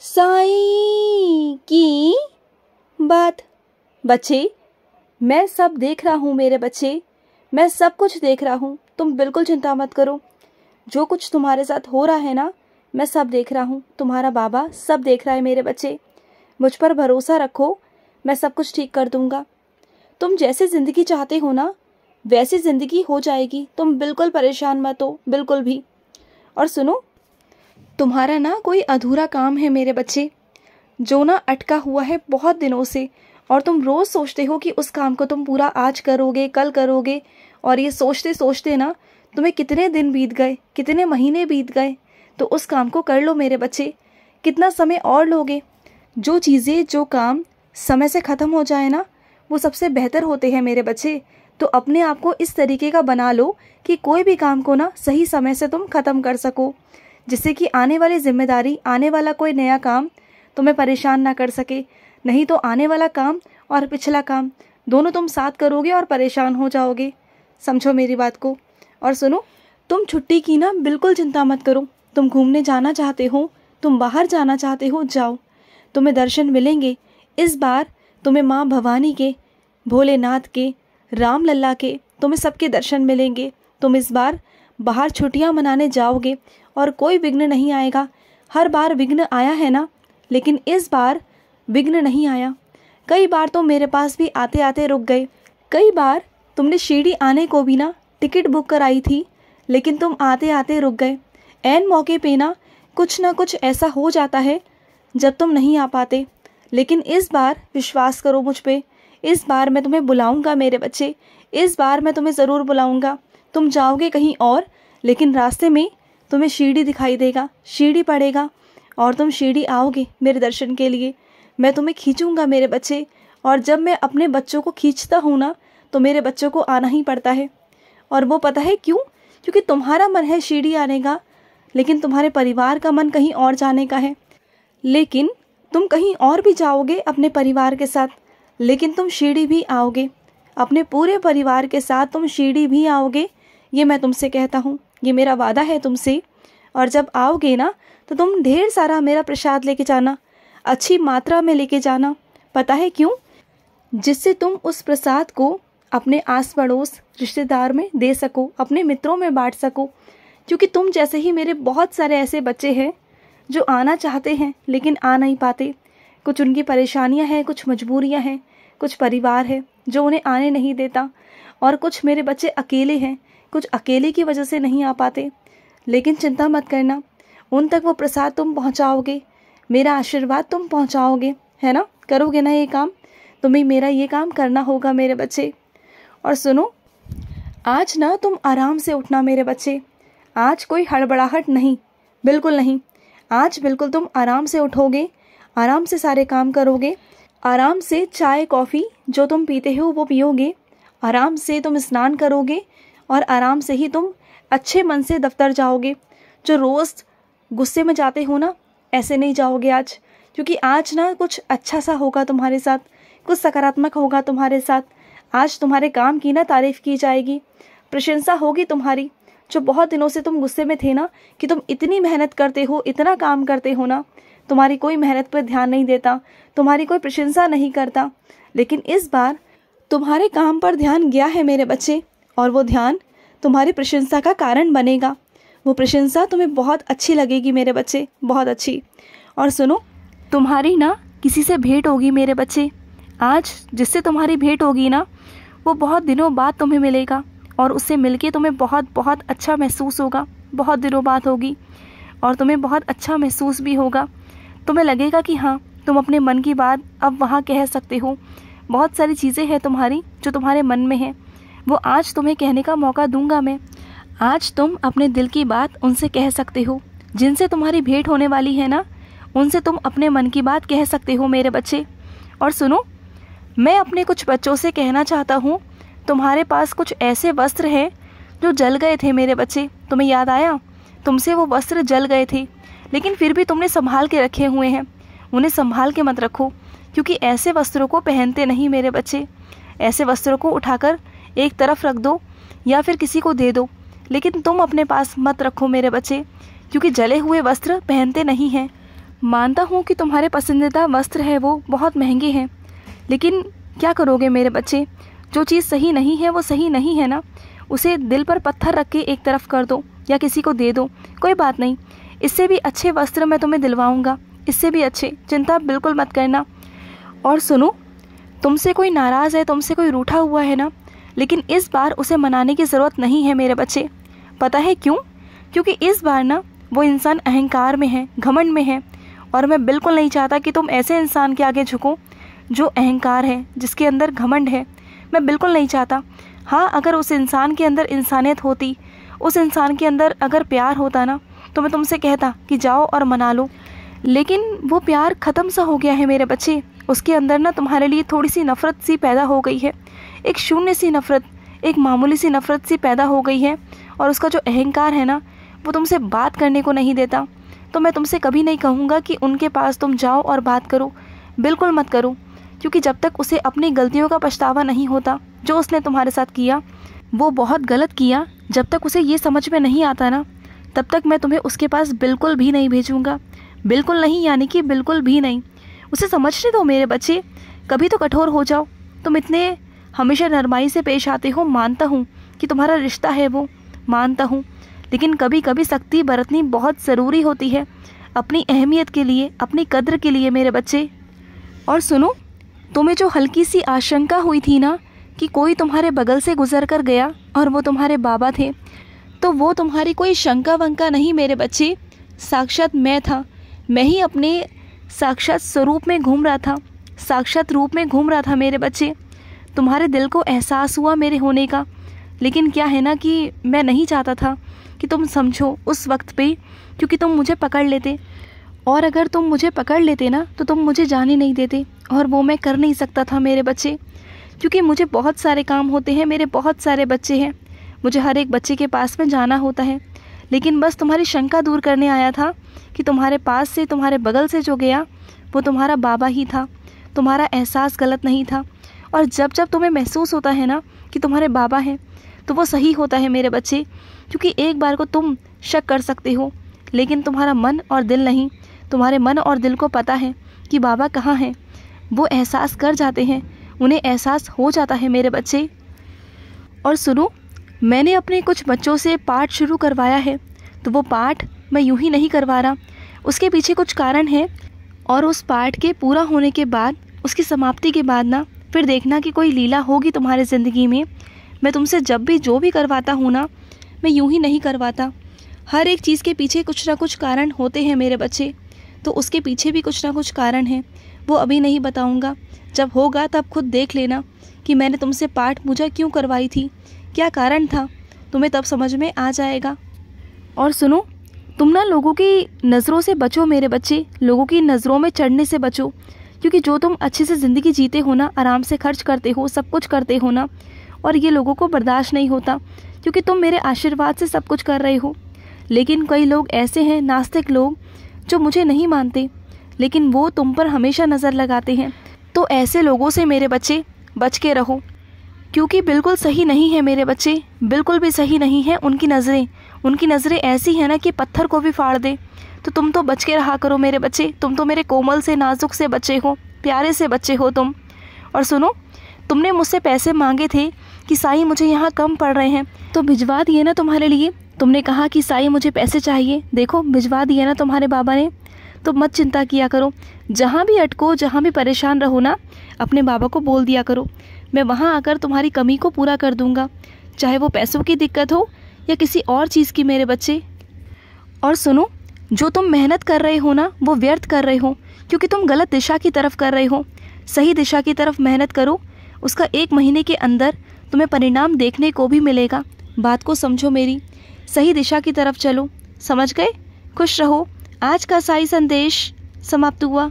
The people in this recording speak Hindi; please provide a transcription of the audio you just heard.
साईं की बात। बच्चे, मैं सब देख रहा हूँ मेरे बच्चे, मैं सब कुछ देख रहा हूँ। तुम बिल्कुल चिंता मत करो। जो कुछ तुम्हारे साथ हो रहा है ना, मैं सब देख रहा हूँ। तुम्हारा बाबा सब देख रहा है मेरे बच्चे। मुझ पर भरोसा रखो, मैं सब कुछ ठीक कर दूँगा। तुम जैसे ज़िंदगी चाहते हो ना, वैसी ज़िंदगी हो जाएगी। तुम बिल्कुल परेशान मत हो, बिल्कुल भी। और सुनो, तुम्हारा ना कोई अधूरा काम है मेरे बच्चे, जो ना अटका हुआ है बहुत दिनों से, और तुम रोज़ सोचते हो कि उस काम को तुम पूरा आज करोगे, कल करोगे। और ये सोचते सोचते ना तुम्हें कितने दिन बीत गए, कितने महीने बीत गए। तो उस काम को कर लो मेरे बच्चे। कितना समय और लोगे? जो चीज़ें, जो काम समय से ख़त्म हो जाए ना, वो सबसे बेहतर होते हैं मेरे बच्चे। तो अपने आप को इस तरीके का बना लो कि कोई भी काम को ना सही समय से तुम ख़त्म कर सको, जिससे कि आने वाली जिम्मेदारी, आने वाला कोई नया काम तुम्हें परेशान ना कर सके। नहीं तो आने वाला काम और पिछला काम दोनों तुम साथ करोगे और परेशान हो जाओगे। समझो मेरी बात को। और सुनो, तुम छुट्टी की ना बिल्कुल चिंता मत करो। तुम घूमने जाना चाहते हो, तुम बाहर जाना चाहते हो, जाओ। तुम्हें दर्शन मिलेंगे। इस बार तुम्हें माँ भवानी के, भोलेनाथ के, राम लल्ला के, तुम्हें सबके दर्शन मिलेंगे। तुम इस बार बाहर छुट्टियाँ मनाने जाओगे और कोई विघ्न नहीं आएगा। हर बार विघ्न आया है ना, लेकिन इस बार विघ्न नहीं आया। कई बार तो मेरे पास भी आते आते रुक गए। कई बार तुमने शिरडी आने को भी ना टिकट बुक कराई थी, लेकिन तुम आते आते रुक गए। ऐन मौके पे ना कुछ ऐसा हो जाता है जब तुम नहीं आ पाते। लेकिन इस बार विश्वास करो मुझ पे, इस बार मैं तुम्हें बुलाऊंगा मेरे बच्चे। इस बार मैं तुम्हें ज़रूर बुलाऊंगा। तुम जाओगे कहीं और, लेकिन रास्ते में तुम्हें शिरडी दिखाई देगा, शिरडी पड़ेगा, और तुम शिरडी आओगे मेरे दर्शन के लिए। मैं तुम्हें खींचूंगा मेरे बच्चे। और जब मैं अपने बच्चों को खींचता हूँ ना, तो मेरे बच्चों को आना ही पड़ता है। और वो पता है क्यों? क्योंकि तुम्हारा मन है शिरडी आने का, लेकिन तुम्हारे परिवार का मन कहीं और जाने का है। लेकिन तुम कहीं और भी जाओगे अपने परिवार के साथ, लेकिन तुम शिरडी भी आओगे। अपने पूरे परिवार के साथ तुम शिरडी भी आओगे, ये मैं तुमसे कहता हूँ। ये मेरा वादा है तुमसे। और जब आओगे ना, तो तुम ढेर सारा मेरा प्रसाद लेके जाना, अच्छी मात्रा में लेके जाना। पता है क्यों? जिससे तुम उस प्रसाद को अपने आस पड़ोस, रिश्तेदार में दे सको, अपने मित्रों में बांट सको। क्योंकि तुम जैसे ही मेरे बहुत सारे ऐसे बच्चे हैं जो आना चाहते हैं लेकिन आ नहीं पाते। कुछ उनकी परेशानियां हैं, कुछ मजबूरियां हैं, कुछ परिवार है जो उन्हें आने नहीं देता, और कुछ मेरे बच्चे अकेले हैं, कुछ अकेले की वजह से नहीं आ पाते। लेकिन चिंता मत करना, उन तक वो प्रसाद तुम पहुंचाओगे, मेरा आशीर्वाद तुम पहुंचाओगे, है ना? करोगे ना ये काम? तुम्हें मेरा ये काम करना होगा मेरे बच्चे। और सुनो, आज ना तुम आराम से उठना मेरे बच्चे। आज कोई हड़बड़ाहट नहीं, बिल्कुल नहीं। आज बिल्कुल तुम आराम से उठोगे, आराम से सारे काम करोगे, आराम से चाय कॉफ़ी जो तुम पीते हो वो पियोगे, आराम से तुम स्नान करोगे, और आराम से ही तुम अच्छे मन से दफ्तर जाओगे। जो रोज़ गुस्से में जाते हो ना, ऐसे नहीं जाओगे आज। क्योंकि आज ना कुछ अच्छा सा होगा तुम्हारे साथ, कुछ सकारात्मक होगा तुम्हारे साथ। आज तुम्हारे काम की ना तारीफ़ की जाएगी, प्रशंसा होगी तुम्हारी। जो बहुत दिनों से तुम गुस्से में थे ना कि तुम इतनी मेहनत करते हो, इतना काम करते हो ना, तुम्हारी कोई मेहनत पर ध्यान नहीं देता, तुम्हारी कोई प्रशंसा नहीं करता। लेकिन इस बार तुम्हारे काम पर ध्यान गया है मेरे बच्चे, और वो ध्यान तुम्हारी प्रशंसा का कारण बनेगा। वो प्रशंसा तुम्हें बहुत अच्छी लगेगी मेरे बच्चे, बहुत अच्छी। और सुनो, तुम्हारी ना किसी से भेंट होगी मेरे बच्चे। आज जिससे तुम्हारी भेंट होगी ना, वो बहुत दिनों बाद तुम्हें मिलेगा, और उससे मिलके तुम्हें बहुत बहुत अच्छा महसूस होगा। बहुत दिनों बाद होगी, और तुम्हें बहुत अच्छा महसूस भी होगा। तुम्हें लगेगा कि हाँ, तुम अपने मन की बात अब वहाँ कह सकते हो। बहुत सारी चीज़ें हैं तुम्हारी जो तुम्हारे मन में हैं, वो आज तुम्हें कहने का मौका दूंगा मैं। आज तुम अपने दिल की बात उनसे कह सकते हो। जिनसे तुम्हारी भेंट होने वाली है ना, उनसे तुम अपने मन की बात कह सकते हो मेरे बच्चे। और सुनो, मैं अपने कुछ बच्चों से कहना चाहता हूँ, तुम्हारे पास कुछ ऐसे वस्त्र हैं जो जल गए थे मेरे बच्चे। तुम्हें याद आया? तुमसे वो वस्त्र जल गए थे, लेकिन फिर भी तुमने संभाल के रखे हुए हैं। उन्हें संभाल के मत रखो, क्योंकि ऐसे वस्त्रों को पहनते नहीं मेरे बच्चे। ऐसे वस्त्रों को उठाकर एक तरफ रख दो, या फिर किसी को दे दो, लेकिन तुम अपने पास मत रखो मेरे बच्चे, क्योंकि जले हुए वस्त्र पहनते नहीं हैं। मानता हूँ कि तुम्हारे पसंदीदा वस्त्र है वो बहुत महंगे हैं, लेकिन क्या करोगे मेरे बच्चे, जो चीज़ सही नहीं है वो सही नहीं है ना, उसे दिल पर पत्थर रख के एक तरफ कर दो या किसी को दे दो, कोई बात नहीं, इससे भी अच्छे वस्त्र मैं तुम्हें दिलवाऊंगा, इससे भी अच्छे, चिंता बिल्कुल मत करना। और सुनो, तुमसे कोई नाराज़ है, तुमसे कोई रूठा हुआ है ना, लेकिन इस बार उसे मनाने की ज़रूरत नहीं है मेरे बच्चे। पता है क्यों? क्योंकि इस बार ना वो इंसान अहंकार में है, घमंड में है, और मैं बिल्कुल नहीं चाहता कि तुम ऐसे इंसान के आगे झुको जो अहंकार है, जिसके अंदर घमंड है। मैं बिल्कुल नहीं चाहता। हाँ, अगर उस इंसान के अंदर इंसानियत होती, उस इंसान के अंदर अगर प्यार होता ना, तो मैं तुमसे कहता कि जाओ और मना लो, लेकिन वो प्यार ख़त्म सा हो गया है मेरे बच्चे। उसके अंदर ना तुम्हारे लिए थोड़ी सी नफ़रत सी पैदा हो गई है, एक शून्य सी नफ़रत, एक मामूली सी नफ़रत सी पैदा हो गई है, और उसका जो अहंकार है ना, वो तुमसे बात करने को नहीं देता। तो मैं तुमसे कभी नहीं कहूँगा कि उनके पास तुम जाओ और बात करो, बिल्कुल मत करो, क्योंकि जब तक उसे अपनी गलतियों का पछतावा नहीं होता, जो उसने तुम्हारे साथ किया वो बहुत गलत किया, जब तक उसे ये समझ में नहीं आता ना, तब तक मैं तुम्हें उसके पास बिल्कुल भी नहीं भेजूँगा। बिल्कुल नहीं, यानी कि बिल्कुल भी नहीं। उसे समझने दो मेरे बच्चे, कभी तो कठोर हो जाओ। तुम इतने हमेशा नरमाई से पेश आते हो, मानता हूँ कि तुम्हारा रिश्ता है वो, मानता हूँ, लेकिन कभी कभी सख्ती बरतनी बहुत ज़रूरी होती है, अपनी अहमियत के लिए, अपनी कद्र के लिए मेरे बच्चे। और सुनो, तुम्हें जो हल्की सी आशंका हुई थी ना कि कोई तुम्हारे बगल से गुजर कर गया और वो तुम्हारे बाबा थे, तो वो तुम्हारी कोई शंका वंका नहीं मेरे बच्चे, साक्षात मैं था। मैं ही अपने साक्षात स्वरूप में घूम रहा था, साक्षात रूप में घूम रहा था मेरे बच्चे। तुम्हारे दिल को एहसास हुआ मेरे होने का, लेकिन क्या है ना कि मैं नहीं चाहता था कि तुम समझो उस वक्त पे, क्योंकि तुम मुझे पकड़ लेते, और अगर तुम मुझे पकड़ लेते ना तो तुम मुझे जाने नहीं देते, और वो मैं कर नहीं सकता था मेरे बच्चे, क्योंकि मुझे बहुत सारे काम होते हैं, मेरे बहुत सारे बच्चे हैं, मुझे हर एक बच्चे के पास में जाना होता है। लेकिन बस तुम्हारी शंका दूर करने आया था कि तुम्हारे पास से, तुम्हारे बगल से जो गया वो तुम्हारा बाबा ही था, तुम्हारा एहसास गलत नहीं था। और जब जब तुम्हें महसूस होता है ना कि तुम्हारे बाबा हैं, तो वो सही होता है मेरे बच्चे, क्योंकि एक बार को तुम शक कर सकते हो, लेकिन तुम्हारा मन और दिल नहीं। तुम्हारे मन और दिल को पता है कि बाबा कहाँ हैं, वो एहसास कर जाते हैं, उन्हें एहसास हो जाता है मेरे बच्चे। और सुनो, मैंने अपने कुछ बच्चों से पाठ शुरू करवाया है, तो वो पाठ मैं यूं ही नहीं करवा रहा, उसके पीछे कुछ कारण है, और उस पाठ के पूरा होने के बाद, उसकी समाप्ति के बाद ना, फिर देखना कि कोई लीला होगी तुम्हारी ज़िंदगी में। मैं तुमसे जब भी जो भी करवाता हूँ ना, मैं यूं ही नहीं करवाता, हर एक चीज़ के पीछे कुछ ना कुछ कारण होते हैं मेरे बच्चे, तो उसके पीछे भी कुछ ना कुछ कारण है, वो अभी नहीं बताऊँगा, जब होगा तब खुद देख लेना कि मैंने तुमसे पाठ पूजा क्यों करवाई थी, क्या कारण था, तुम्हें तब समझ में आ जाएगा। और सुनो, तुम ना लोगों की नज़रों से बचो मेरे बच्चे, लोगों की नज़रों में चढ़ने से बचो, क्योंकि जो तुम अच्छे से ज़िंदगी जीते हो ना, आराम से खर्च करते हो, सब कुछ करते हो ना, और ये लोगों को बर्दाश्त नहीं होता, क्योंकि तुम मेरे आशीर्वाद से सब कुछ कर रहे हो। लेकिन कई लोग ऐसे हैं, नास्तिक लोग, जो मुझे नहीं मानते, लेकिन वो तुम पर हमेशा नज़र लगाते हैं। तो ऐसे लोगों से मेरे बच्चे बच के रहो, क्योंकि बिल्कुल सही नहीं है मेरे बच्चे, बिल्कुल भी सही नहीं है उनकी नज़रें। उनकी नज़रें ऐसी हैं ना कि पत्थर को भी फाड़ दे। तो तुम तो बच के रहा करो मेरे बच्चे, तुम तो मेरे कोमल से, नाजुक से बच्चे हो, प्यारे से बच्चे हो तुम। और सुनो, तुमने मुझसे पैसे मांगे थे कि साईं मुझे यहाँ कम पड़ रहे हैं, तो भिजवा दिए ना तुम्हारे लिए। तुमने कहा कि साईं मुझे पैसे चाहिए, देखो भिजवा दिए ना तुम्हारे बाबा ने। तो मत चिंता किया करो, जहाँ भी अटको, जहाँ भी परेशान रहो ना, अपने बाबा को बोल दिया करो, मैं वहाँ आकर तुम्हारी कमी को पूरा कर दूँगा, चाहे वो पैसों की दिक्कत हो या किसी और चीज़ की मेरे बच्चे। और सुनो, जो तुम मेहनत कर रहे हो ना, वो व्यर्थ कर रहे हो, क्योंकि तुम गलत दिशा की तरफ कर रहे हो। सही दिशा की तरफ मेहनत करो, उसका 1 महीने के अंदर तुम्हें परिणाम देखने को भी मिलेगा। बात को समझो मेरी, सही दिशा की तरफ चलो, समझ गए? खुश रहो। आज का साई संदेश समाप्त हुआ।